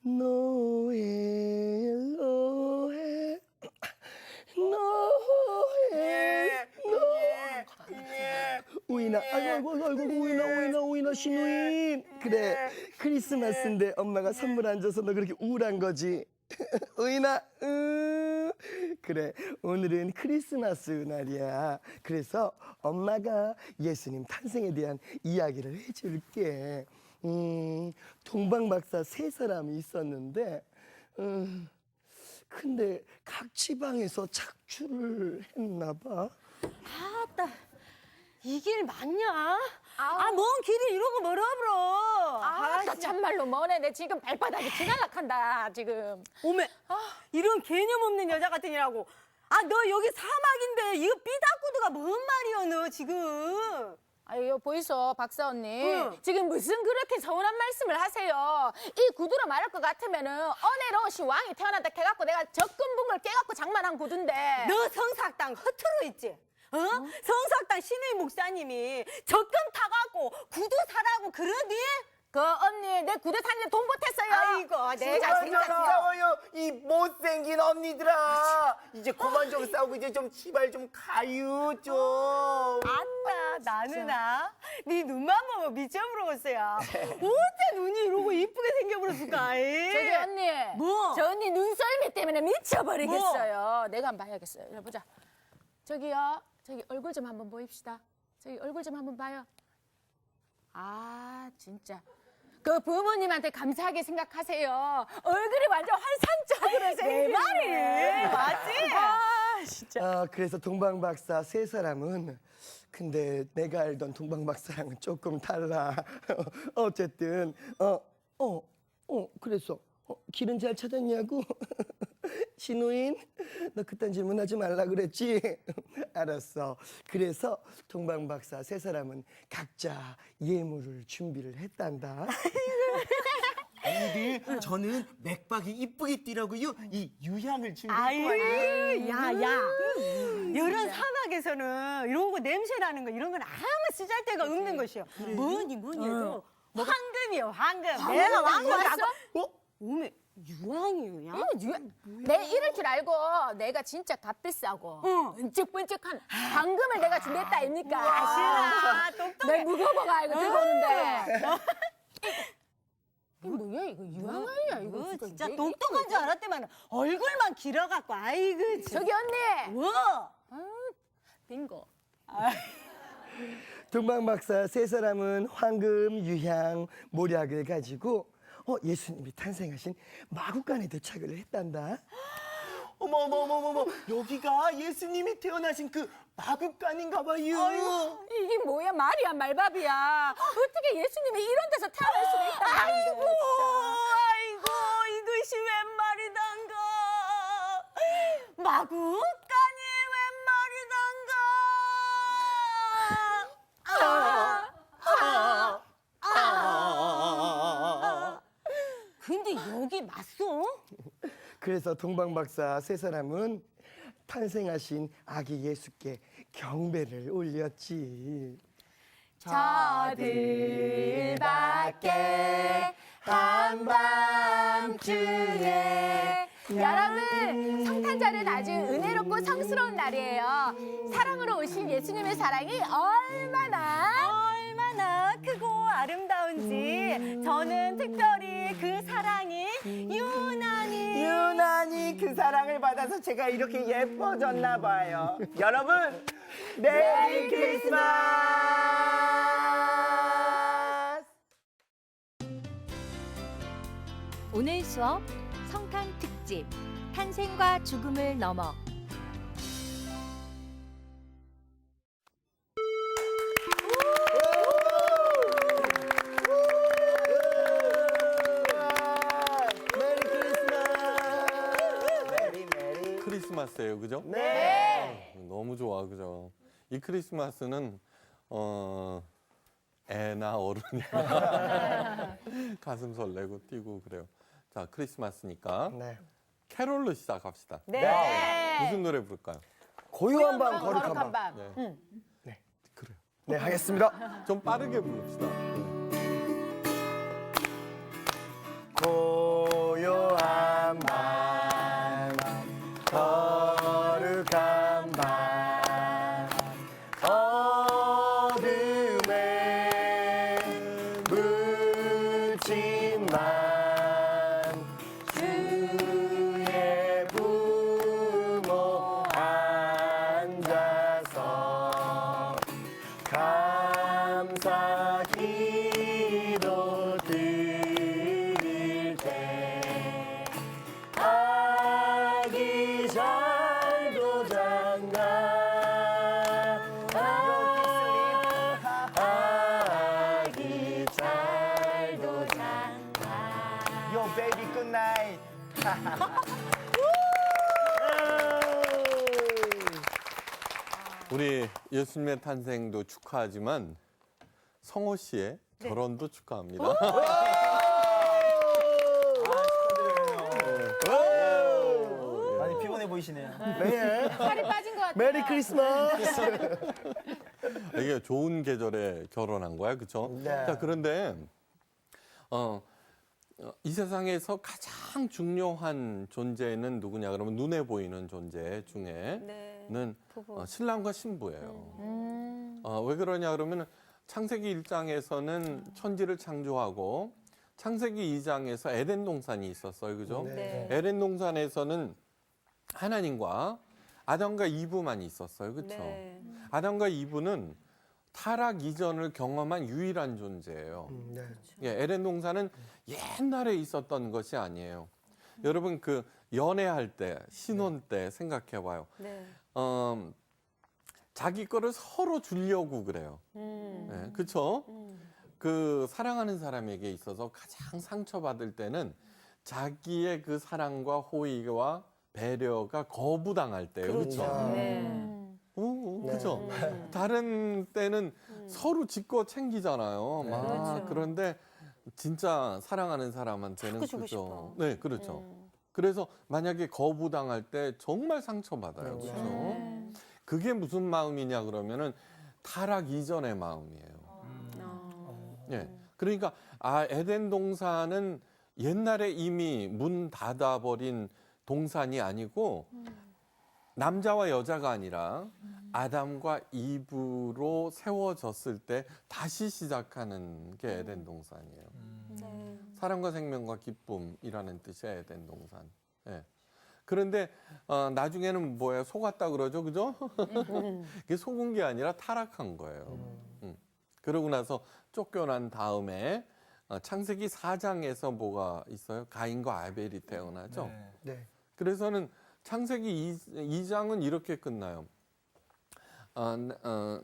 노엘 노엘 노엘 노엘 우인아 아이고 우인아 신우인 그래 크리스마스인데 엄마가 선물 안 줘서 너 그렇게 우울한 거지 우인아 그래 오늘은 크리스마스 날이야 그래서 엄마가 예수님 탄생에 대한 이야기를 해줄게 동방박사 세 사람이 있었는데 근데 각 지방에서 착출을 했나 봐. 아따, 이 길 맞냐? 먼 길이 이러고 멀어버려. 나 참말로 뭐네. 내 지금 발바닥이 지날락한다 지금. 오메, 이런 개념 없는 여자 같으니라고. 너 여기 사막인데 이거 삐다구두가 뭔 말이여, 너 지금. 아유 보이소 박사 언니. 응. 지금 무슨 그렇게 서운한 말씀을 하세요. 이 구두로 말할 것 같으면은 언혜로우신 왕이 태어난다 해갖고 내가 적금붕을 깨갖고 장만한 구두인데. 너 성삭당 허투루 있지? 성삭당 신의 목사님이 적금 타갖고 구두 사라고 그러니? 그 언니 내 구두 사는데 돈 못했어요. 아이고, 내가 진짜. 싸워요 이 못생긴 언니들아 이제 그만 좀 싸우고 이제 좀 시발 좀 가요 좀. 아따, 나는아, 네 눈만 보면 미쳐버렸어요. 어째 눈이 이러고 이쁘게 생겨버렸을까? 저기 언니. 뭐? 저 언니 눈썰미 때문에 미쳐버리겠어요. 내가 한번 봐야겠어요. 이리 보자. 저기요. 저기 얼굴 좀 한번 보입시다. 저기 얼굴 좀 한번 봐요. 아 진짜. 그 부모님한테 감사하게 생각하세요. 얼굴이 완전 환상적으로 생긴. 내 말이 맞지? 진짜. 그래서 동방박사 세 사람은 근데 내가 알던 동방박사랑은 조금 달라. 어쨌든 그래서 길은 잘 찾았냐고? 신우인, 너 그딴 질문하지 말라 그랬지? 알았어. 그래서 동방박사 세 사람은 각자 예물을 준비를 했단다. 언니들 저는 맥박이 이쁘게 뛰라고요 이 유향을 준비했고 아유, 야. 이런 사막에서는 이런 거 냄새 나는 거 이런 건 아무 쓰잘데가 없는 것이요. 뭐니 해도 황금이요, 황금. 내가 왕국 왔어? 오메, 유황이요, 야? 내 이럴 줄 알고 내가 진짜 값비싸고 번쩍번쩍한 황금을 내가 준비했다 아닙니까? 아시나, 똑똑해. 내 무거워가 이거 들고 오는데. 이거 뭐야 이거 유황이야 이거 진짜 똑똑한 줄 알았더만 얼굴만 길어갖고 아이고. 저기 언니. 뭐? 빙고. 동방박사 세 사람은 황금, 유향, 모략을 가지고 예수님이 탄생하신 마구간에 도착을 했단다. 어머 여기가 예수님이 태어나신 그 마구간인가 봐요. 이게 뭐야 말이야 말밥이야. 어떻게 예수님이 이런 데서 태어날 수가 있다. 아이고, 이것이 웬 말이던가. 마구간이 웬 말이던가. 근데 여기 맞소? 그래서 동방박사 세 사람은 탄생하신 아기 예수께 경배를 올렸지. 저들 밖에 한밤중에 여러분 성탄절은 아주 은혜롭고 성스러운 날이에요. 사랑으로 오신 예수님의 사랑이 얼마나 크고 아름다운지 저는 특별히 그 사랑이 유난히 그 사랑을 받아서 제가 이렇게 예뻐졌나 봐요. 여러분 메리 크리스마스. 오늘 수업 성탄 특집 탄생과 죽음을 넘어 크리스마스예요, 그죠? 네. 너무 좋아, 그죠? 이 크리스마스는 애나 어른이 가슴 설레고 뛰고 그래요. 자, 크리스마스니까 네. 캐롤로 시작합시다. 네. 무슨 노래 부를까요? 고요한 밤 거룩한 거룩한 밤. 밤. 네. 그래요. 네, 하겠습니다. 좀 빠르게 부릅시다. 네. 고요 주의 부모 앉아서 감사 기도 드릴 때 아기 잘도 장가 아기 잘도 장가 Yo baby good night. 우리 예수님의 탄생도 축하하지만 성호 씨의 결혼도 축하합니다. 많이 피곤해 보이시네요. 네. 살이 빠진 것 같아요. 메리 크리스마스. 이게 좋은 계절에 결혼한 거야, 그렇죠? 네. 자, 그런데 이 세상에서 가장 중요한 존재는 누구냐 그러면 눈에 보이는 존재 중에는 신랑과 신부예요. 왜 그러냐 그러면 창세기 1장에서는 천지를 창조하고 창세기 2장에서 에덴 동산이 있었어요, 그죠? 네. 에덴 동산에서는 하나님과 아담과 이브만 있었어요, 그렇죠? 아담과 이브는 타락 이전을 경험한 유일한 존재예요. 네. 예, 에덴 동산은 옛날에 있었던 것이 아니에요. 여러분 그 연애할 때, 신혼 때 생각해봐요. 자기 거를 서로 주려고 그래요. 예, 그렇죠? 그 사랑하는 사람에게 있어서 가장 상처받을 때는 자기의 그 사랑과 호의와 배려가 거부당할 때예요. 그렇죠? 그렇죠. 다른 때는 서로 지껏 챙기잖아요. 그런데 진짜 사랑하는 사람한테는 자꾸 주고 그죠. 싶어. 네, 그렇죠. 그래서 만약에 거부당할 때 정말 상처받아요. 그렇죠. 그게 무슨 마음이냐 그러면은 타락 이전의 마음이에요. 예. 그러니까 에덴 동산은 옛날에 이미 문 닫아버린 동산이 아니고 남자와 여자가 아니라 아담과 이브로 세워졌을 때 다시 시작하는 게 에덴 동산이에요. 사랑과 생명과 기쁨이라는 뜻의 에덴 동산. 예. 그런데 나중에는 뭐예요? 속았다 그러죠, 그죠? 그게 속은 게 아니라 타락한 거예요. 그러고 나서 쫓겨난 다음에 창세기 4장에서 뭐가 있어요? 가인과 아벨이 태어나죠. 네. 그래서는 창세기 2장은 이렇게 끝나요.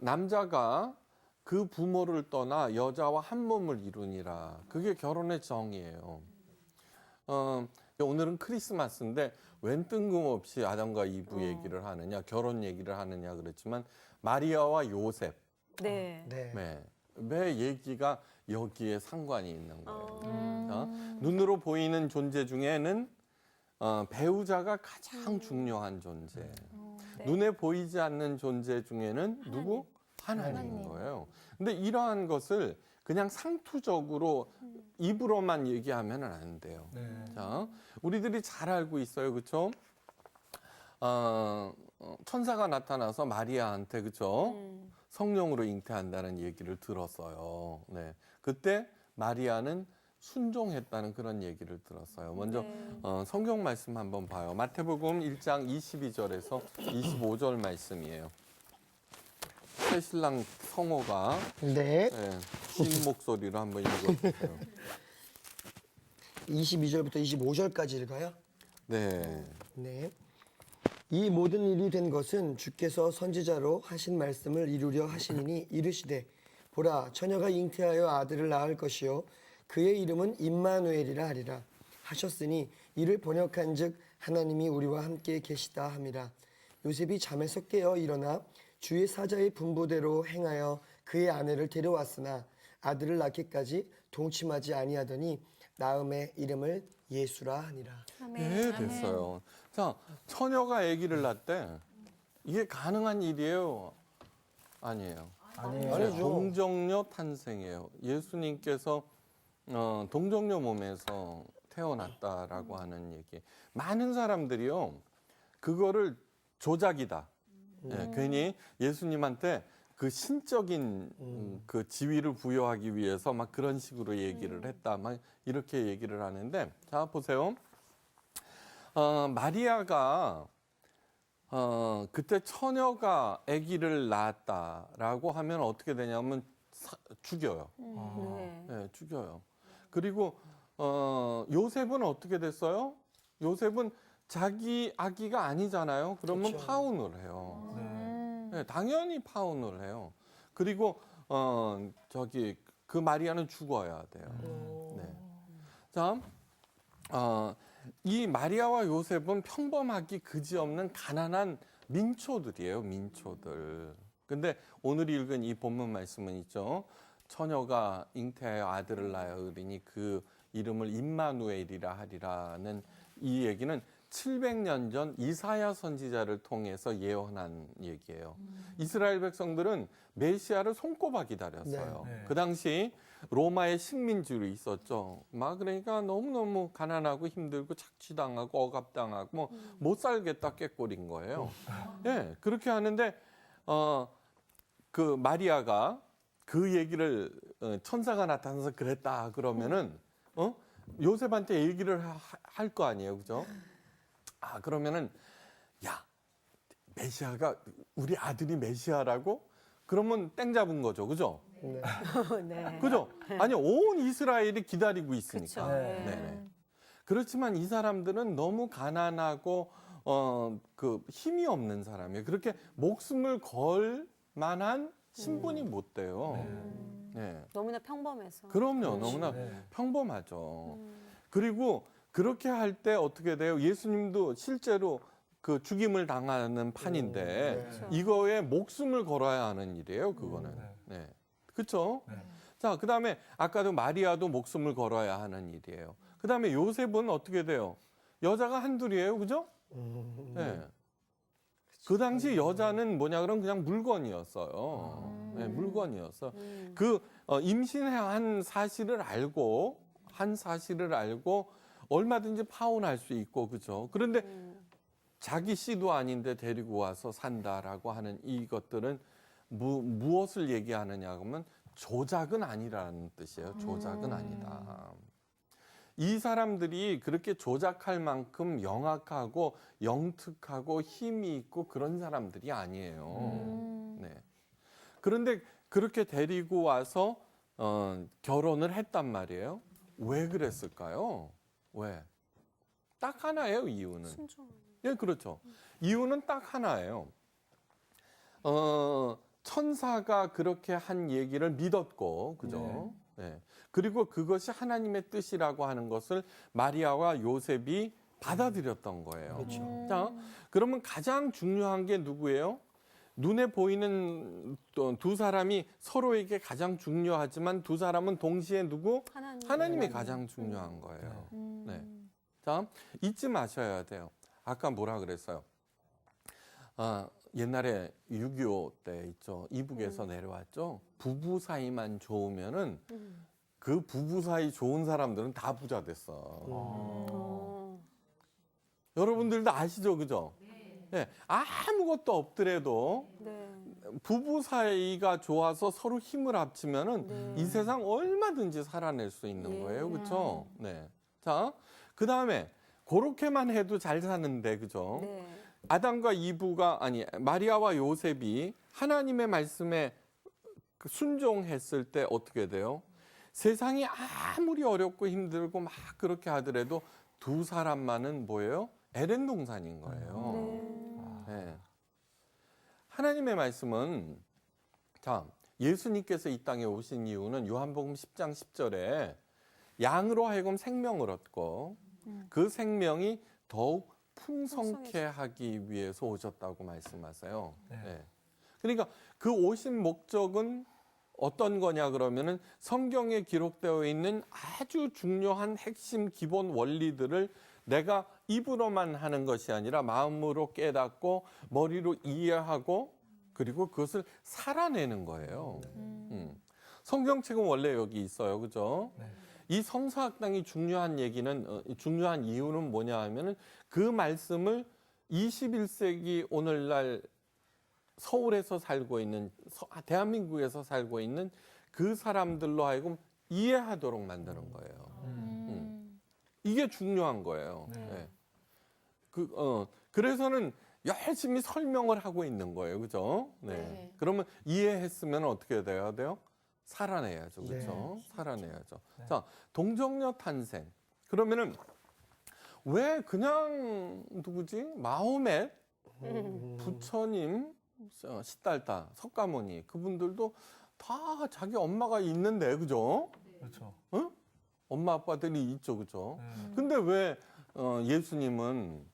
남자가 그 부모를 떠나 여자와 한 몸을 이루니라. 그게 결혼의 정의예요. 오늘은 크리스마스인데 웬 뜬금없이 아담과 이브 얘기를 하느냐, 결혼 얘기를 하느냐 그랬지만 마리아와 요셉. 네. 네. 왜 얘기가 여기에 상관이 있는 거예요. 눈으로 보이는 존재 중에는 배우자가 가장 중요한 존재. 눈에 보이지 않는 존재 중에는 누구? 하나님인 거예요. 근데 이러한 것을 그냥 상투적으로 입으로만 얘기하면 안 돼요. 자, 우리들이 잘 알고 있어요. 그렇죠? 천사가 나타나서 마리아한테 그렇죠? 성령으로 잉태한다는 얘기를 들었어요. 네. 그때 마리아는 순종했다는 그런 얘기를 들었어요. 먼저 성경 말씀 한번 봐요. 마태복음 1장 22절에서 25절 말씀이에요. 새 신랑 성호가 네. 신 목소리로 한번 읽어주세요. 22절부터 25절까지 읽어요. 네. 네. 이 모든 일이 된 것은 주께서 선지자로 하신 말씀을 이루려 하시니니 이르시되 보라 처녀가 잉태하여 아들을 낳을 것이요 그의 이름은 임마누엘이라 하리라 하셨으니 이를 번역한즉 하나님이 우리와 함께 계시다 함이라. 요셉이 잠에서 깨어 일어나 주의 사자의 분부대로 행하여 그의 아내를 데려왔으나 아들을 낳기까지 동침하지 아니하더니 낳음의 이름을 예수라 하니라. 네, 됐어요. 자, 처녀가 아기를 낳대. 이게 가능한 일이에요? 아니에요. 아니죠. 동정녀 탄생이에요. 예수님께서 동정녀 몸에서 태어났다라고 하는 얘기. 많은 사람들이요, 그거를 조작이다. 예, 괜히 예수님한테 그 신적인 그 지위를 부여하기 위해서 막 그런 식으로 얘기를 했다. 막 이렇게 얘기를 하는데, 자 보세요. 마리아가 그때 처녀가 아기를 낳았다라고 하면 어떻게 되냐면 죽여요. 네, 죽여요. 그리고 요셉은 어떻게 됐어요? 요셉은 자기 아기가 아니잖아요. 그러면 그렇죠. 파혼을 해요. 네, 당연히 파혼을 해요. 그리고 그 마리아는 죽어야 돼요. 네. 자, 이 마리아와 요셉은 평범하기 그지없는 가난한 민초들이에요. 민초들. 근데 오늘 읽은 이 본문 말씀은 있죠. 처녀가 잉태하여 아들을 낳으리니 그 이름을 임마누엘이라 하리라는 이 얘기는 700년 전 이사야 선지자를 통해서 예언한 얘기예요. 이스라엘 백성들은 메시아를 손꼽아 기다렸어요. 네. 그 당시 로마의 식민지로 있었죠. 막 그러니까 너무너무 가난하고 힘들고 착취당하고 억압당하고 뭐 못 살겠다 꾀꼬린 거예요. 예, 그렇게 하는데 그 마리아가 그 얘기를 천사가 나타나서 그랬다 그러면은 요셉한테 얘기를 할 거 아니에요, 그죠? 아 그러면은 야 메시아가 우리 아들이 메시아라고? 그러면 땡 잡은 거죠, 그죠? 네. 그죠? 아니 온 이스라엘이 기다리고 있으니까. 그쵸. 네. 네네. 그렇지만 이 사람들은 너무 가난하고 그 힘이 없는 사람이에요. 그렇게 목숨을 걸 만한 신분이 못 돼요. 네. 너무나 평범해서. 그럼요, 너무나 네. 평범하죠. 그리고 그렇게 할 때 어떻게 돼요? 예수님도 실제로 그 죽임을 당하는 판인데 그렇죠. 이거에 목숨을 걸어야 하는 일이에요, 그거는. 네. 그렇죠? 네. 자, 그다음에 아까도 마리아도 목숨을 걸어야 하는 일이에요. 그다음에 요셉은 어떻게 돼요? 여자가 한둘이에요, 그죠? 네. 그 당시 여자는 뭐냐 그러면 그냥 물건이었어요. 네, 물건이었어. 그 임신한 사실을 알고 얼마든지 파혼할 수 있고 그죠. 그런데 자기 씨도 아닌데 데리고 와서 산다라고 하는 이것들은 무엇을 얘기하느냐 그러면 조작은 아니라는 뜻이에요. 조작은 아니다. 이 사람들이 그렇게 조작할 만큼 영악하고 영특하고 힘이 있고 그런 사람들이 아니에요. 네. 그런데 그렇게 데리고 와서 결혼을 했단 말이에요. 왜 그랬을까요? 왜? 딱 하나예요, 이유는. 예, 그렇죠. 이유는 딱 하나예요. 천사가 그렇게 한 얘기를 믿었고, 그죠? 네. 그리고 그것이 하나님의 뜻이라고 하는 것을 마리아와 요셉이 받아들였던 거예요. 그렇죠. 자, 그러면 가장 중요한 게 누구예요? 눈에 보이는 두 사람이 서로에게 가장 중요하지만 두 사람은 동시에 누구? 하나님이 가장 중요한 거예요. 네. 자, 잊지 마셔야 돼요. 아까 뭐라 그랬어요? 옛날에 6.25 때 있죠. 이북에서 내려왔죠. 부부 사이만 좋으면은 그 부부 사이 좋은 사람들은 다 부자 됐어. 여러분들도 아시죠, 그죠? 네. 아무것도 없더라도 부부 사이가 좋아서 서로 힘을 합치면은 이 세상 얼마든지 살아낼 수 있는 거예요, 그렇죠? 네. 자, 그 다음에 그렇게만 해도 잘 사는데, 그죠? 아담과 마리아와 요셉이 하나님의 말씀에 순종했을 때 어떻게 돼요? 세상이 아무리 어렵고 힘들고 막 그렇게 하더라도 두 사람만은 뭐예요? 에덴 동산인 거예요. 네. 하나님의 말씀은 자, 예수님께서 이 땅에 오신 이유는 요한복음 10장 10절에 양으로 하여금 생명을 얻고 그 생명이 더욱 풍성케 하기 위해서 오셨다고 말씀하세요. 네. 그러니까 그 오신 목적은 어떤 거냐 그러면은 성경에 기록되어 있는 아주 중요한 핵심 기본 원리들을 내가 입으로만 하는 것이 아니라 마음으로 깨닫고 머리로 이해하고 그리고 그것을 살아내는 거예요. 성경책은 원래 여기 있어요. 그죠? 이 성서학당이 중요한 중요한 이유는 뭐냐 하면은 그 말씀을 21세기 오늘날 서울에서 살고 있는 대한민국에서 살고 있는 그 사람들로 하여금 이해하도록 만드는 거예요. 이게 중요한 거예요. 네. 그래서는 열심히 설명을 하고 있는 거예요. 그죠? 네. 네. 그러면 이해했으면 어떻게 돼야 돼요? 살아내야죠. 그죠? 살아내야죠. 자, 동정녀 탄생. 그러면은 왜 그냥 누구지? 마호멧 부처님, 시달타, 석가모니 그분들도 다 자기 엄마가 있는데 그죠? 그렇죠. 응? 엄마 아빠들이 있죠, 그죠? 근데 왜 예수님은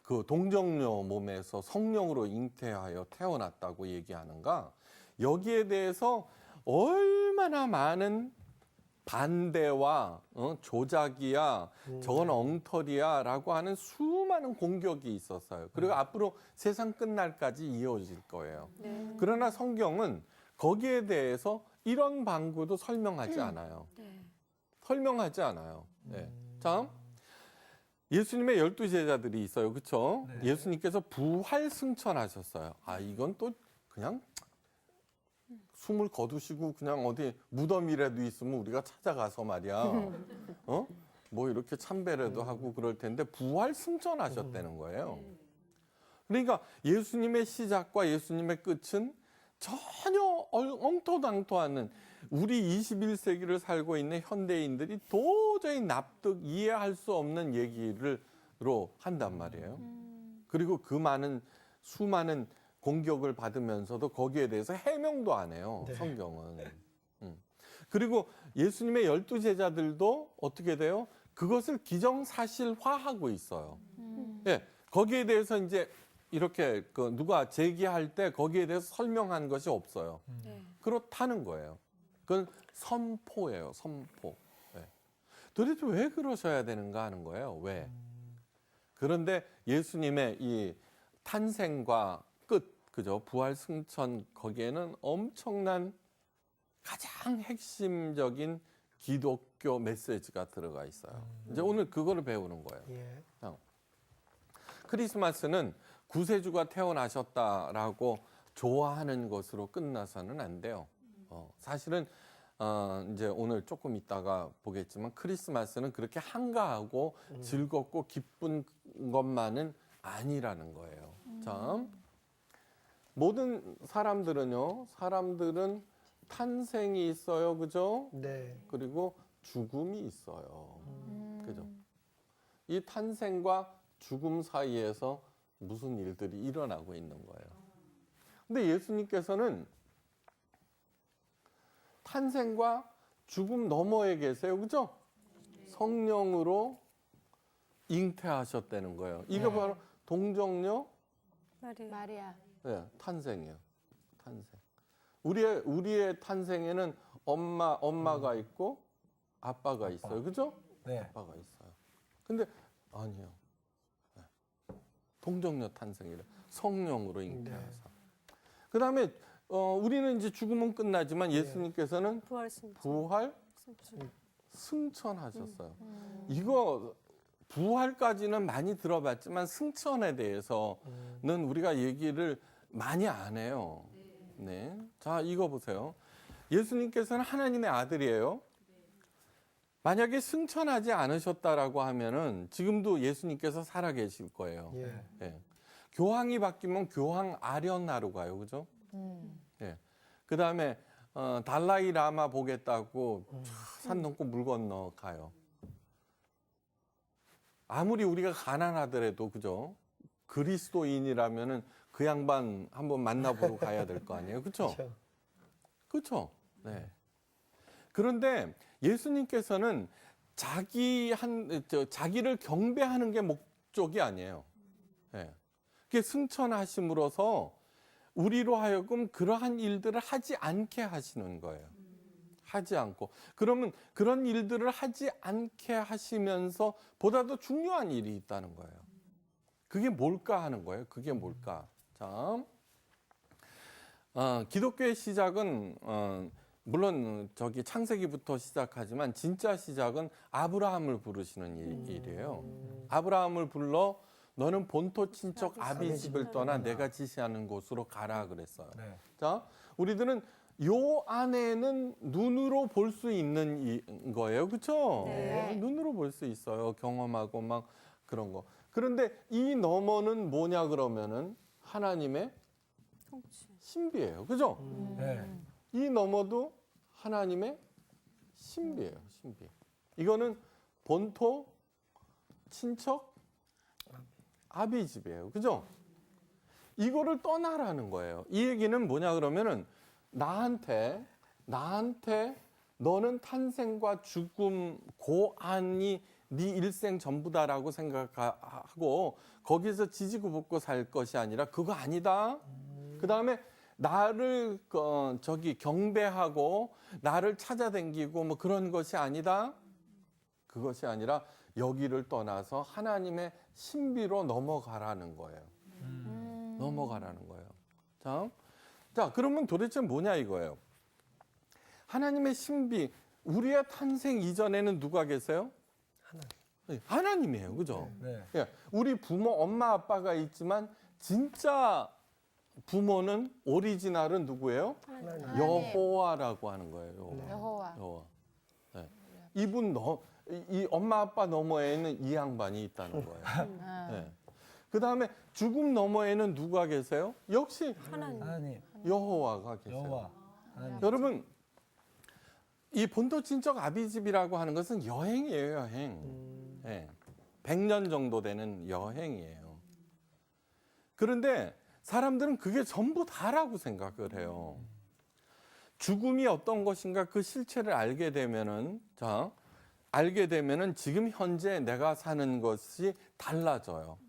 그 동정녀 몸에서 성령으로 잉태하여 태어났다고 얘기하는가? 여기에 대해서 얼마나 많은 반대와 조작이야, 저건 엉터리야라고 하는 수많은 공격이 있었어요. 그리고 앞으로 세상 끝날까지 이어질 거예요. 그러나 성경은 거기에 대해서 이런 방구도 설명하지 않아요. 설명하지 않아요. 네. 자, 예수님의 12제자들이 있어요. 그렇죠? 네. 예수님께서 부활 승천하셨어요. 아, 이건 또 그냥 숨을 거두시고 그냥 어디 무덤이라도 있으면 우리가 찾아가서 말이야. 뭐 이렇게 참배라도 하고 그럴 텐데 부활 승천하셨다는 거예요. 그러니까 예수님의 시작과 예수님의 끝은 전혀 엉터당토하는 우리 21세기를 살고 있는 현대인들이 도저히 납득 이해할 수 없는 얘기로 한단 말이에요. 그리고 그 수많은 공격을 받으면서도 거기에 대해서 해명도 안 해요. 네. 성경은. 그리고 예수님의 12제자들도 어떻게 돼요? 그것을 기정사실화하고 있어요. 예, 거기에 대해서 이제 이렇게 누가 제기할 때 거기에 대해서 설명한 것이 없어요. 그렇다는 거예요. 그건 선포예요, 선포. 네. 도대체 왜 그러셔야 되는가 하는 거예요. 왜? 그런데 예수님의 이 탄생과 끝, 그죠? 부활 승천 거기에는 엄청난 가장 핵심적인 기독교 메시지가 들어가 있어요. 이제 오늘 그거를 배우는 거예요. 예. 크리스마스는 구세주가 태어나셨다라고 좋아하는 것으로 끝나서는 안 돼요. 사실은 이제 오늘 조금 있다가 보겠지만 크리스마스는 그렇게 한가하고 즐겁고 기쁜 것만은 아니라는 거예요. 자, 모든 사람들은 탄생이 있어요, 그죠? 네. 그리고 죽음이 있어요, 그죠? 이 탄생과 죽음 사이에서 무슨 일들이 일어나고 있는 거예요. 근데 예수님께서는 탄생과 죽음 너머에 계세요. 그죠? 성령으로 잉태하셨다는 거예요. 이게 바로 동정녀 마리아. 네, 탄생이에요. 탄생. 우리의 탄생에는 엄마가 있고 아빠가 있어요. 그죠? 네. 아빠가 있어요. 근데 아니요. 네. 동정녀 탄생이래. 성령으로 잉태하사. 그다음에 우리는 이제 죽으면 끝나지만 예수님께서는 부활 승천하셨어요. 이거 부활까지는 많이 들어봤지만 승천에 대해서는 우리가 얘기를 많이 안 해요. 네. 자, 이거 보세요. 예수님께서는 하나님의 아들이에요. 만약에 승천하지 않으셨다라고 하면은 지금도 예수님께서 살아 계실 거예요. 예. 예. 교황이 바뀌면 교황 아련하로 가요. 그죠? 예. 그다음에 달라이 라마 보겠다고 산 넘고 물 건너 가요. 아무리 우리가 가난하더라도 그죠? 그리스도인이라면은 그 양반 한번 만나보러 가야 될 거 아니에요. 그렇죠? 그렇죠? 네. 그런데 예수님께서는 자기를 경배하는 게 목적이 아니에요. 네. 그게 승천하심으로써 우리로 하여금 그러한 일들을 하지 않게 하시는 거예요. 하지 않고. 그러면 그런 일들을 하지 않게 하시면서 보다 더 중요한 일이 있다는 거예요. 그게 뭘까 하는 거예요. 그게 뭘까? 자, 기독교의 시작은 물론 창세기부터 시작하지만 진짜 시작은 아브라함을 부르시는 일이에요. 아브라함을 불러 너는 본토 친척 아비 집을 떠나 내가 지시하는 곳으로 가라 그랬어요. 네. 자, 우리들은 요 안에는 눈으로 볼 수 있는 거예요. 그렇죠? 눈으로 볼 수 있어요. 경험하고 막 그런 거. 그런데 이 너머는 뭐냐 그러면은 하나님의 신비예요. 그죠? 네. 이 너머도 하나님의 신비예요. 신비. 이거는 본토 친척 아비 집이에요. 그죠? 이거를 떠나라는 거예요. 이 얘기는 뭐냐 그러면은 나한테 너는 탄생과 죽음 고안이 네 일생 전부다라고 생각하고 거기서 지지고 볶고 살 것이 아니라 그거 아니다. 그다음에 나를 경배하고 나를 찾아다니고 뭐 그런 것이 아니다. 그것이 아니라 여기를 떠나서 하나님의 신비로 넘어가라는 거예요. 넘어가라는 거예요. 자, 그러면 도대체 뭐냐 이거예요. 하나님의 신비, 우리의 탄생 이전에는 누가 계세요? 하나님이에요. 그죠? 네. 예, 우리 부모, 엄마, 아빠가 있지만 진짜 부모는 오리지널은 누구예요? 여호와라고 하는 거예요. 여호와. 여호와. 네. 이분 이 엄마 아빠 너머에는 이 양반이 있다는 거예요. 네. 그 다음에 죽음 너머에는 누가 계세요? 역시 하나님, 여호와가 계세요. 여호와, 하나님. 여러분, 이 본토 친척 아비집이라고 하는 것은 여행이에요, 여행. 네. 100년 정도 되는 여행이에요. 그런데 사람들은 그게 전부 다라고 생각을 해요. 죽음이 어떤 것인가 그 실체를 알게 되면은, 지금 현재 내가 사는 것이 달라져요.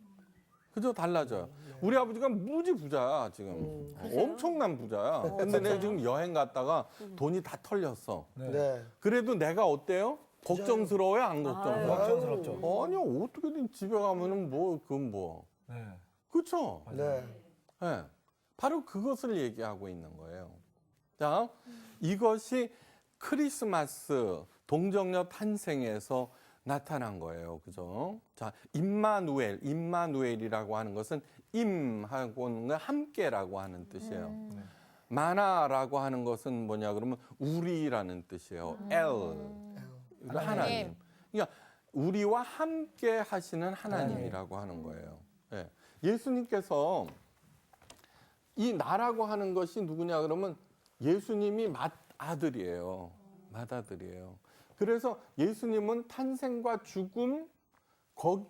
그죠? 달라져요. 우리 아버지가 무지 부자야, 지금. 엄청난 부자야. 근데 내가 지금 여행 갔다가 돈이 다 털렸어. 네. 그래도 내가 어때요? 걱정스러워요? 안 걱정스러워요? 걱정스럽죠. 아니요, 어떻게든 집에 가면은 그건 뭐. 네. 그쵸? 네. 네. 바로 그것을 얘기하고 있는 거예요. 자, 이것이 크리스마스 동정녀 탄생에서 나타난 거예요. 그죠? 자, 임마누엘이라고 하는 것은 임하고는 함께라고 하는 뜻이에요. 마나라고 하는 것은 뭐냐 그러면 우리라는 뜻이에요. 하나님. 그러니까 우리와 함께 하시는 하나님이라고 하는 거예요. 네. 예수님께서 이 나라고 하는 것이 누구냐 그러면 예수님이 맏아들이에요. 맏아들이에요. 그래서 예수님은 탄생과 죽음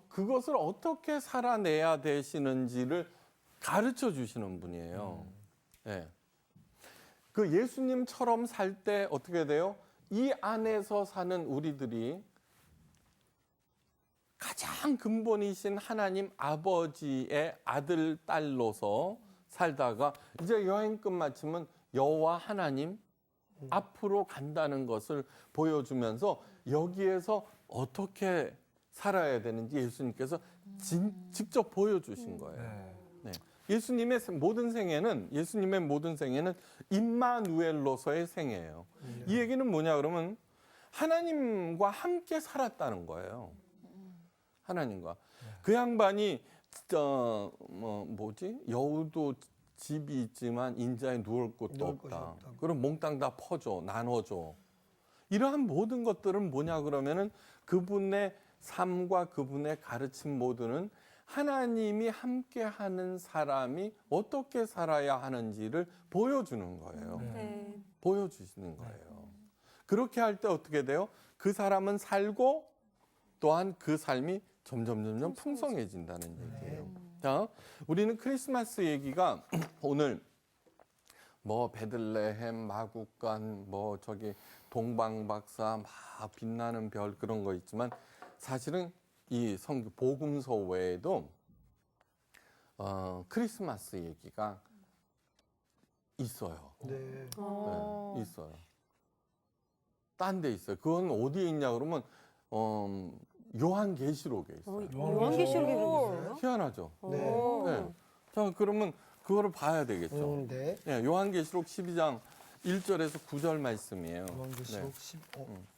그것을 어떻게 살아내야 되시는지를 가르쳐 주시는 분이에요. 네. 그 예수님처럼 살 때 어떻게 돼요? 이 안에서 사는 우리들이 가장 근본이신 하나님 아버지의 아들, 딸로서 살다가 이제 여행 끝마치면 여호와 하나님 앞으로 간다는 것을 보여주면서 여기에서 어떻게 살아야 되는지 예수님께서 직접 보여주신 거예요. 네. 예수님의 모든 생애는 임마누엘로서의 생애예요. 이 얘기는 뭐냐 그러면 하나님과 함께 살았다는 거예요. 하나님과. 그 양반이 여우도 집이 있지만 인자에 누울 곳도 없다. 그럼 몽땅 다 퍼줘, 나눠줘. 이러한 모든 것들은 뭐냐 그러면은 그분의 삶과 그분의 가르침 모두는 하나님이 함께하는 사람이 어떻게 살아야 하는지를 보여주는 거예요. 보여주시는 거예요. 그렇게 할 때 어떻게 돼요? 그 사람은 살고 또한 그 삶이 점점 풍성해진다는 얘기예요. 자, 우리는 크리스마스 얘기가 오늘 뭐 베들레헴, 마국간, 뭐 저기 동방박사, 막 빛나는 별 그런 거 있지만 사실은 이 복음서 외에도 크리스마스 얘기가 있어요. 네. 네, 있어요. 딴 데 있어요. 그건 어디에 있냐 그러면 요한계시록에 있어요. 요한계시록에 그런 게 있어요? 희한하죠. 네. 네. 자, 그러면 그거를 봐야 되겠죠. 네. 네, 요한계시록 12장 1절에서 9절 말씀이에요. 요한계시록 네. 15.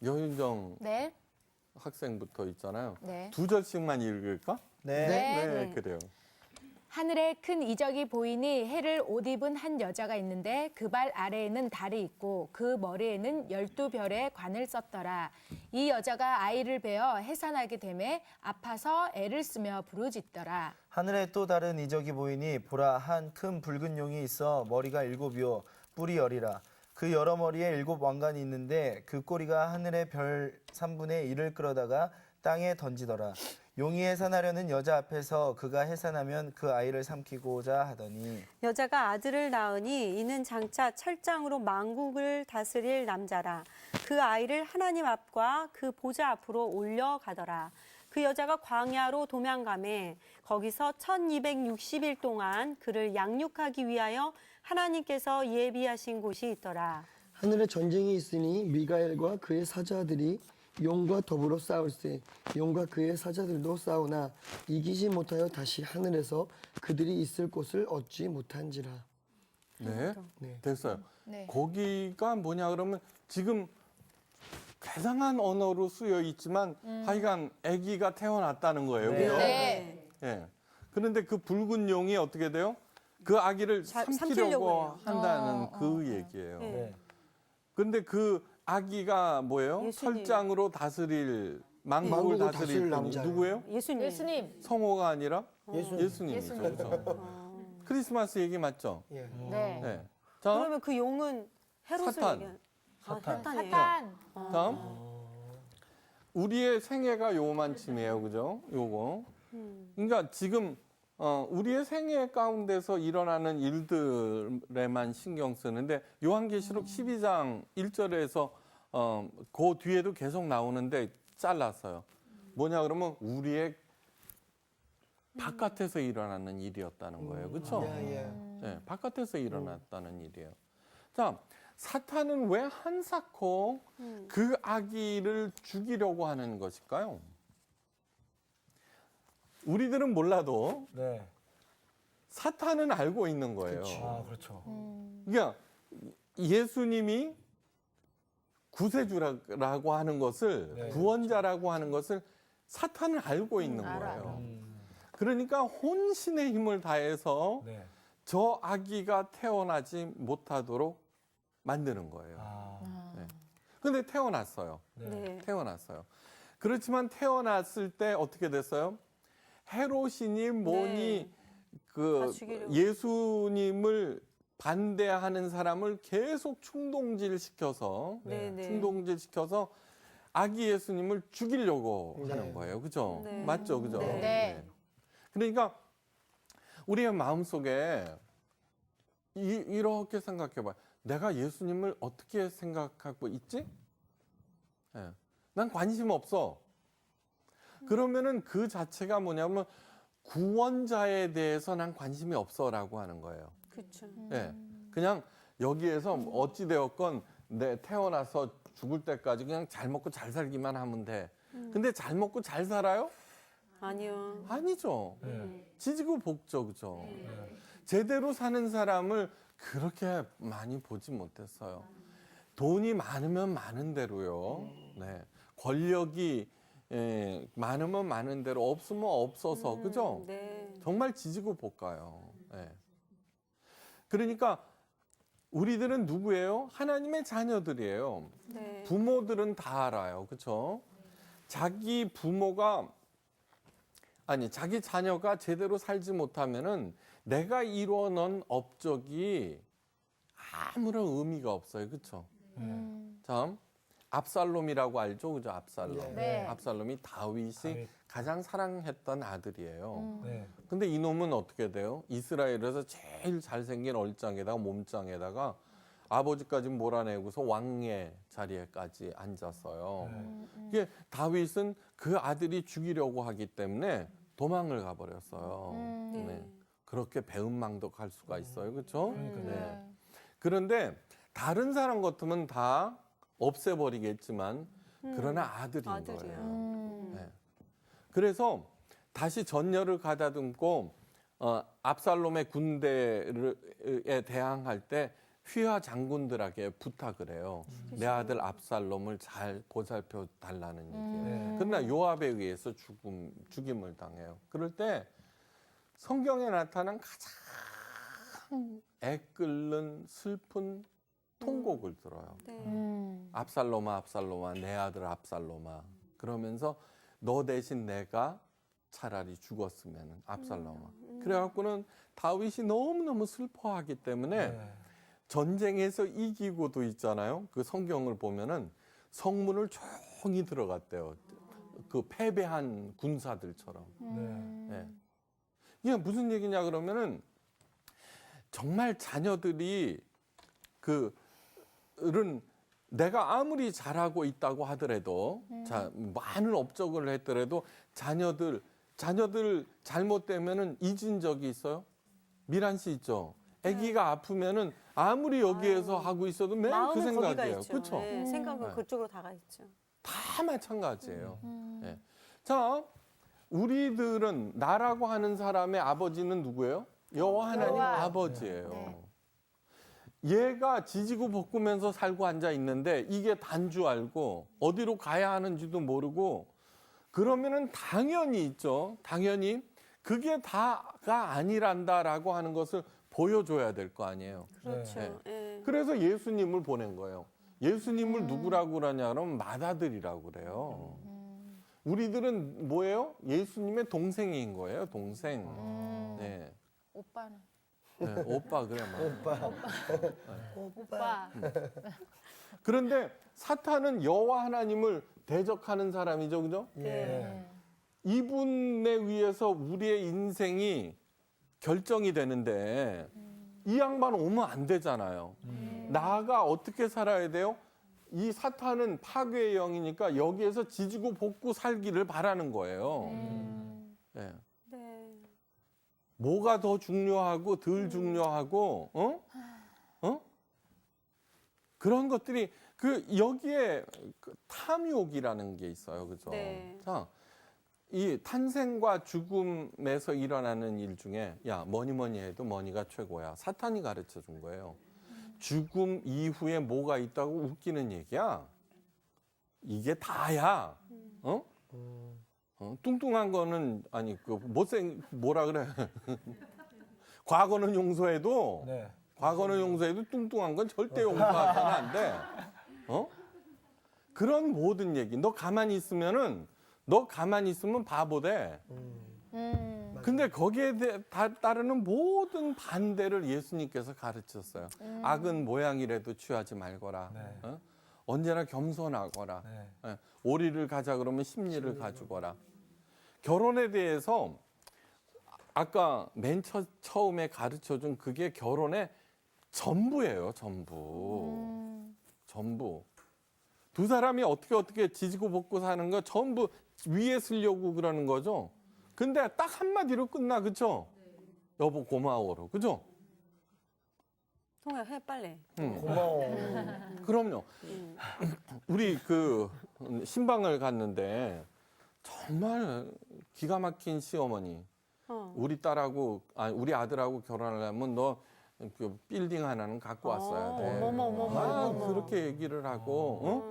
여윤정 네. 학생부터 있잖아요. 네. 두 절씩만 읽을까? 네. 네. 그래요. 하늘에 큰 이적이 보이니 해를 옷 입은 한 여자가 있는데 그 발 아래에는 달이 있고 그 머리에는 12별의 관을 썼더라. 이 여자가 아이를 베어 해산하게 되매 아파서 애를 쓰며 부르짖더라. 하늘에 또 다른 이적이 보이니 보라 한 큰 붉은 용이 있어 머리가 7이요 뿔이 10이라. 그 여러 머리에 7 왕관이 있는데 그 꼬리가 하늘의 별 3분의 1을 끌어다가 땅에 던지더라. 용이 해산하려는 여자 앞에서 그가 해산하면 그 아이를 삼키고자 하더니 여자가 아들을 낳으니 이는 장차 철장으로 만국을 다스릴 남자라. 그 아이를 하나님 앞과 그 보좌 앞으로 올려가더라. 그 여자가 광야로 도망가매 거기서 1260일 동안 그를 양육하기 위하여 하나님께서 예비하신 곳이 있더라. 하늘에 전쟁이 있으니 미가엘과 그의 사자들이 용과 더불어 싸울세. 용과 그의 사자들도 싸우나 이기지 못하여 다시 하늘에서 그들이 있을 곳을 얻지 못한지라. 네. 네. 됐어요. 네. 거기가 뭐냐 그러면 지금 괴상한 언어로 쓰여 있지만 하여간 아기가 태어났다는 거예요. 그죠? 네. 예. 그런데 그 붉은 용이 어떻게 돼요? 그 아기를 삼키려고 삼키려고 해요. 한다는 그 얘기예요. 네. 근데 그 아기가 뭐예요? 예수님. 철장으로 다스릴 만국을 만국을 다스릴 다스릴 분이 남자예요. 누구예요? 예수님. 예수님. 성호가 아니라 예수님이죠. 예수님. 그죠? 크리스마스 얘기 맞죠? 예. 네. 네. 자, 그러면 그 용은 헤롯을 사탄. 얘기한 사탄. 사탄이에요. 사탄. 다음. 우리의 생애가 요만침이에요. 그죠? 요거. 그러니까 지금 우리의 생애 가운데서 일어나는 일들에만 신경 쓰는데 요한계시록 12장 1절에서 그 뒤에도 계속 나오는데 잘랐어요. 뭐냐 그러면 우리의 바깥에서 일어나는 일이었다는 거예요. 그렇죠? 예, 예. 네, 바깥에서 일어났다는 일이에요. 자, 사탄은 왜 한사코 그 아기를 죽이려고 하는 것일까요? 우리들은 몰라도 네. 사탄은 알고 있는 거예요. 아, 그렇죠. 그러니까 예수님이 구세주라고 하는 것을 네. 구원자라고 하는 것을 사탄은 알고 있는 거예요. 그러니까 혼신의 힘을 다해서 네. 저 아기가 태어나지 못하도록 만드는 거예요. 아, 근데 태어났어요. 네. 네. 태어났어요. 그렇지만 태어났을 때 어떻게 됐어요? 헤롯이니 뭐니 그 다 죽이려고. 예수님을 반대하는 사람을 계속 충동질시켜서 네, 네. 충동질시켜서 아기 예수님을 죽이려고 네. 하는 거예요. 그죠? 네. 맞죠? 그죠? 네. 그러니까 우리의 마음속에 이렇게 생각해 봐요. 내가 예수님을 어떻게 생각하고 있지? 예. 난 관심 없어. 그러면은 그 자체가 뭐냐면 구원자에 대해서 난 관심이 없어라고 하는 거예요. 그렇죠. 예. 그냥 여기에서 어찌 되었건 내 태어나서 죽을 때까지 그냥 잘 먹고 잘 살기만 하면 돼. 근데 잘 먹고 잘 살아요? 아니요. 아니죠. 네. 지지고 볶죠, 그죠? 제대로 사는 사람을 그렇게 많이 보지 못했어요. 돈이 많으면 많은 대로요. 네. 권력이 많으면 많은 대로 없으면 없어서, 그죠? 네. 정말 지지고 볶아요. 네. 그러니까 우리들은 누구예요? 하나님의 자녀들이에요. 네. 부모들은 다 알아요. 그렇죠? 자기 자기 자녀가 제대로 살지 못하면은 내가 이루어 놓은 업적이 아무런 의미가 없어요. 그렇죠? 참 압살롬이라고 알죠? 그죠? 압살롬. 네. 압살롬이 다윗이 다윗. 가장 사랑했던 아들이에요. 네. 근데 이놈은 어떻게 돼요? 이스라엘에서 제일 잘생긴 얼짱에다가 몸짱에다가 아버지까지 몰아내고서 왕의 자리에까지 앉았어요. 이게 다윗은 그 아들이 죽이려고 하기 때문에 도망을 가버렸어요. 네. 그렇게 배은망덕할 수가 있어요. 그렇죠? 네. 그런데 다른 사람 같으면 다 없애버리겠지만 그러나 아들인 아들이요. 거예요. 네. 그래서 다시 전열을 가다듬고 압살롬의 군대에 대항할 때 휘하 장군들에게 부탁을 해요. 내 아들 압살롬을 잘 보살펴 달라는 얘기예요. 그러나 요압에 의해서 죽임을 당해요. 그럴 때 성경에 나타난 가장 애끓는 슬픈 통곡을 들어요. 네. 압살롬아, 압살롬아, 내 아들 압살롬아. 그러면서 너 대신 내가 차라리 죽었으면 압살롬아. 그래갖고는 다윗이 너무너무 슬퍼하기 때문에 전쟁에서 이기고도 있잖아요. 그 성경을 보면은 성문을 조용히 들어갔대요. 그 패배한 군사들처럼. 네. 이게 무슨 얘기냐 그러면은 정말 자녀들이 그는 내가 아무리 잘하고 있다고 하더라도 자, 많은 업적을 했더라도 자녀들 잘못되면은 잊은 적이 있어요? 미란 씨 있죠? 아기가 아프면은 아무리 여기에서 하고 있어도 매일 그 마음은 거기가 생각이에요. 있죠. 그렇죠? 네, 생각은 네. 그쪽으로 다가 있죠. 다 마찬가지예요. 예. 자, 우리들은 나라고 하는 사람의 아버지는 누구예요? 여호와 하나님 여호와. 아버지예요. 네. 얘가 지지고 볶으면서 살고 앉아 있는데 이게 단 줄 알고 어디로 가야 하는지도 모르고 그러면은 당연히 있죠. 당연히 그게 다가 아니란다라고 하는 것을 보여줘야 될 거 아니에요. 그렇죠. 네. 예. 그래서 예수님을 보낸 거예요. 예수님을 누구라고 그러냐 그러면 맏아들이라고 그래요. 우리들은 뭐예요? 예수님의 동생인 거예요. 동생. 네. 오빠는 네, 오빠 그래 뭐. 오빠. 그런데 사탄은 여호와 하나님을 대적하는 사람이죠, 그죠? 네. 이분에 의해서 우리의 인생이 결정이 되는데 이 양반 오면 안 되잖아요. 나가 어떻게 살아야 돼요? 이 사탄은 파괴의 영이니까 여기에서 지지고 볶고 살기를 바라는 거예요. 네. 네. 뭐가 더 중요하고 덜 중요하고 그런 것들이 그 여기에 그 탐욕이라는 게 있어요, 그죠? 네. 자, 이 탄생과 죽음에서 일어나는 일 중에 야 뭐니 해도 뭐니가 최고야. 사탄이 가르쳐 준 거예요. 죽음 이후에 뭐가 있다고 웃기는 얘기야. 이게 다야. 뚱뚱한 거는 아니 그 뭐라 그래? 과거는 용서해도 네. 과거는 용서해도 뚱뚱한 건 절대 용서하면 안 돼. 그런 모든 얘기. 너 가만히 있으면 바보 돼. 근데 거기에 따르는 모든 반대를 예수님께서 가르쳤어요. 악은 모양이라도 취하지 말거라. 네. 언제나 겸손하거라. 네. 오리를 가자 그러면 십리를 가지거라. 결혼에 대해서 아까 맨 처음에 가르쳐준 그게 결혼의 전부예요. 전부. 두 사람이 어떻게 지지고 볶고 사는 거 전부 위에 쓰려고 그러는 거죠. 근데 딱 한마디로 끝나, 그쵸? 여보 고마워로, 그죠? 통화 해 빨리. 고마워. 그럼요. 우리 그 신방을 갔는데 정말 기가 막힌 시어머니. 우리 딸하고 우리 아들하고 결혼하려면 너 그 빌딩 하나는 갖고 왔어야 돼. 어머머머. 그렇게 얘기를 하고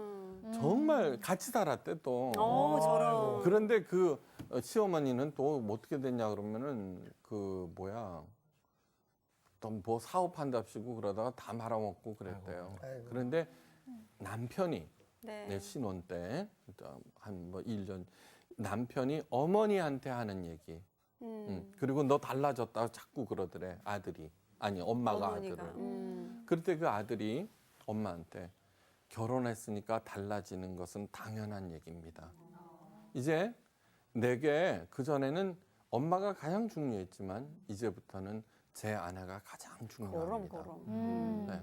정말 같이 살았대 또. 저런. 그런데 그 시어머니는 또 어떻게 됐냐 그러면은 그 뭐야 또 뭐 사업한답시고 그러다가 다 말아먹고 그랬대요. 아이고. 그런데 남편이 네. 내 신혼 때 한 뭐 1년 남편이 어머니한테 하는 얘기. 그리고 너 달라졌다고 자꾸 그러더래 아들이. 아니 엄마가 어머니가. 아들을. 그럴 때 그 아들이 엄마한테 결혼했으니까 달라지는 것은 당연한 얘기입니다. 이제 내게 그전에는 엄마가 가장 중요했지만 이제부터는 제 아내가 가장 중요합니다. 그럼. 네.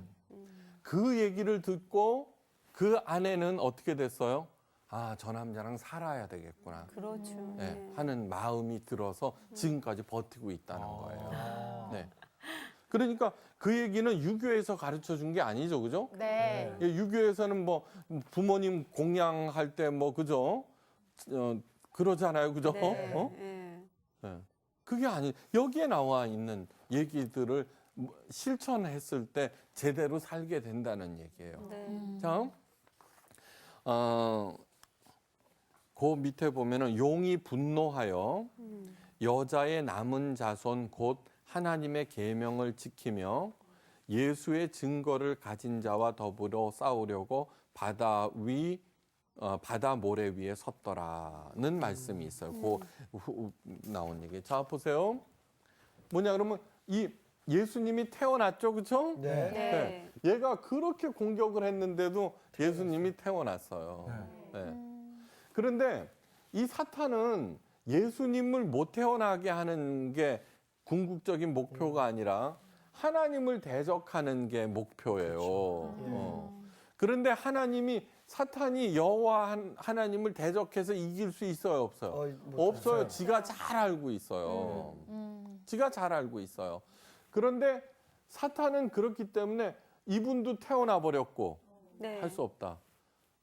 그 얘기를 듣고 그 아내는 어떻게 됐어요? 아, 저 남자랑 살아야 되겠구나. 그렇죠. 네, 하는 마음이 들어서 지금까지 버티고 있다는 거예요. 네. 그러니까 그 얘기는 유교에서 가르쳐 준 게 아니죠, 그죠? 네. 유교에서는 뭐 부모님 공양할 때 뭐 그죠? 그러잖아요, 그죠? 네. 어? 네. 네. 그게 아니 여기에 나와 있는 얘기들을 실천했을 때 제대로 살게 된다는 얘기예요. 네. 자, 그 밑에 보면은 용이 분노하여 여자의 남은 자손 곧 하나님의 계명을 지키며 예수의 증거를 가진 자와 더불어 싸우려고 바다 모래 위에 섰더라는 말씀이 있어요. 그 나온 얘기. 자, 보세요. 뭐냐 그러면 이 예수님이 태어났죠, 그렇죠? 네. 네. 얘가 그렇게 공격을 했는데도 예수님이 태어났어요. 네. 그런데 이 사탄은 예수님을 못 태어나게 하는 게 궁극적인 목표가 아니라 하나님을 대적하는 게 목표예요. 그런데 사탄이 여호와 하나님을 대적해서 이길 수 있어요, 없어요? 없어요. 지가 잘 알고 있어요. 지가 잘 알고 있어요. 그런데 사탄은 그렇기 때문에 이분도 태어나 버렸고 네. 할 수 없다.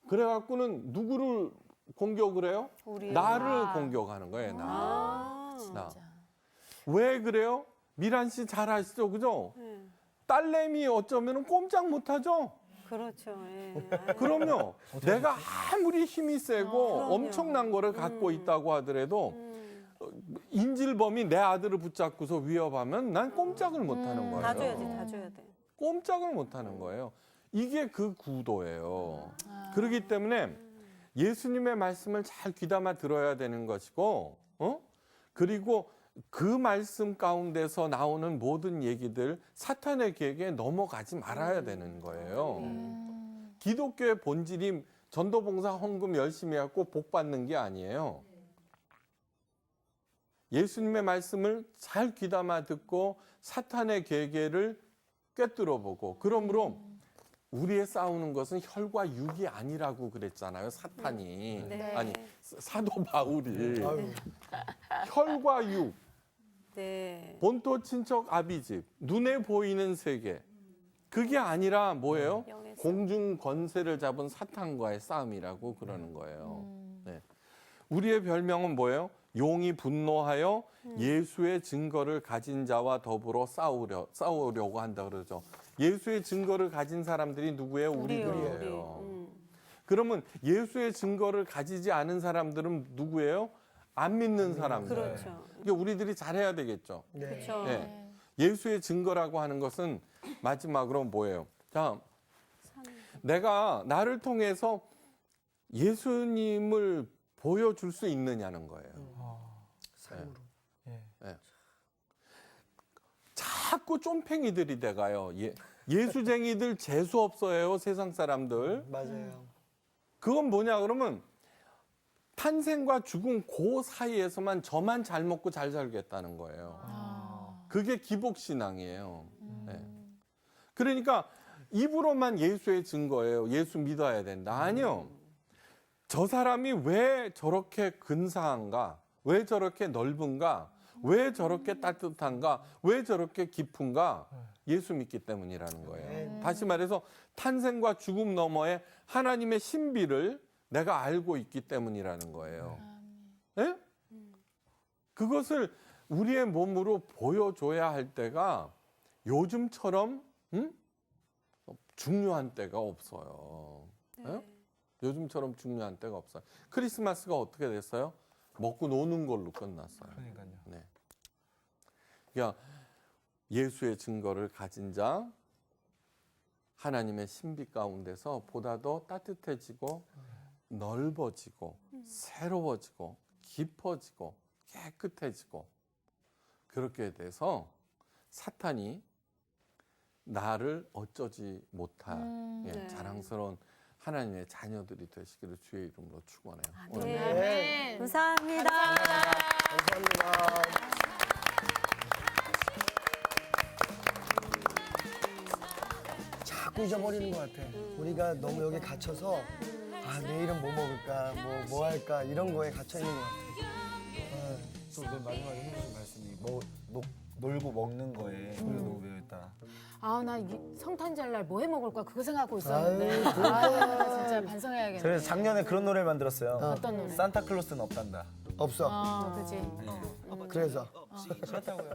그래갖고는 누구를 공격을 해요? 우리 나를 공격하는 거예요. 나. 왜 그래요? 미란 씨 잘 아시죠, 그죠? 네. 딸내미 어쩌면 꼼짝 못하죠. 그렇죠. 예. 그럼요. 내가 아무리 힘이 세고 그럼요. 엄청난 거를 갖고 있다고 하더라도 인질범이 내 아들을 붙잡고서 위협하면 난 꼼짝을 못하는 거예요. 다 줘야지, 다 줘야 돼. 꼼짝을 못하는 거예요. 이게 그 구도예요. 그렇기 때문에 예수님의 말씀을 잘 귀담아 들어야 되는 것이고, 그리고 그 말씀 가운데서 나오는 모든 얘기들 사탄의 계획에 넘어가지 말아야 되는 거예요. 기독교의 본질이 전도봉사 헌금 열심히 하고 복 받는 게 아니에요. 예수님의 말씀을 잘 귀담아 듣고 사탄의 계계를 꿰뚫어 보고, 그러므로 우리의 싸우는 것은 혈과 육이 아니라고 그랬잖아요, 사탄이. 네. 아니, 사도 바울이. 아유. 혈과 육, 네. 본토 친척 아비집, 눈에 보이는 세계. 그게 아니라 뭐예요? 영의 싸움. 공중 권세를 잡은 사탄과의 싸움이라고 그러는 거예요. 네. 우리의 별명은 뭐예요? 용이 분노하여 예수의 증거를 가진 자와 더불어 싸우려고 한다 그러죠. 예수의 증거를 가진 사람들이 누구예요? 우리들이에요. 우리. 그러면 예수의 증거를 가지지 않은 사람들은 누구예요? 안 믿는 사람들. 그렇죠. 그러니까 우리들이 잘해야 되겠죠. 그렇죠. 네. 예수의 증거라고 하는 것은 마지막으로 뭐예요? 자, 내가 나를 통해서 예수님을 보여줄 수 있느냐는 거예요. 삶으로. 자꾸 쫌팽이들이 돼가요. 예수쟁이들 재수 없어요, 세상 사람들. 맞아요. 그건 뭐냐 그러면 탄생과 죽음 그 사이에서만 저만 잘 먹고 잘 살겠다는 거예요. 그게 기복신앙이에요. 네. 그러니까 입으로만 예수의 증거예요. 예수 믿어야 된다. 아니요. 저 사람이 왜 저렇게 근사한가? 왜 저렇게 넓은가? 왜 저렇게 따뜻한가? 왜 저렇게 깊은가? 예수 믿기 때문이라는 거예요. 다시 말해서 탄생과 죽음 너머에 하나님의 신비를 내가 알고 있기 때문이라는 거예요. 네? 그것을 우리의 몸으로 보여줘야 할 때가 요즘처럼 중요한 때가 없어요. 네? 요즘처럼 중요한 때가 없어요. 크리스마스가 어떻게 됐어요? 먹고 노는 걸로 끝났어요. 그러니까요. 네. 그러니까 예수의 증거를 가진 자, 하나님의 신비 가운데서 보다 더 따뜻해지고 넓어지고 새로워지고 깊어지고 깨끗해지고 그렇게 돼서 사탄이 나를 어쩌지 못할 네. 자랑스러운 하나님의 자녀들이 되시기를 주의 이름으로 축원해요. 오늘 네. 감사합니다. 감사합니다. 자꾸 잊어버리는 것 같아. 우리가 너무 여기 갇혀서 내일은 뭐 먹을까, 뭐 할까 이런 거에 갇혀 있는 것 같아. 또 맨 마지막에 해주신 말씀이 놀고 먹는 거에 너무 매였다. 아, 나 성탄절날 뭐 해 먹을까 그거 생각하고 있었는데. 아유, 진짜 반성해야겠네. 그래서 작년에 그런 노래를 만들었어요. 어떤 노래? 산타클로스는 없단다. 없어. 그지. 그래서. 그렇다고요.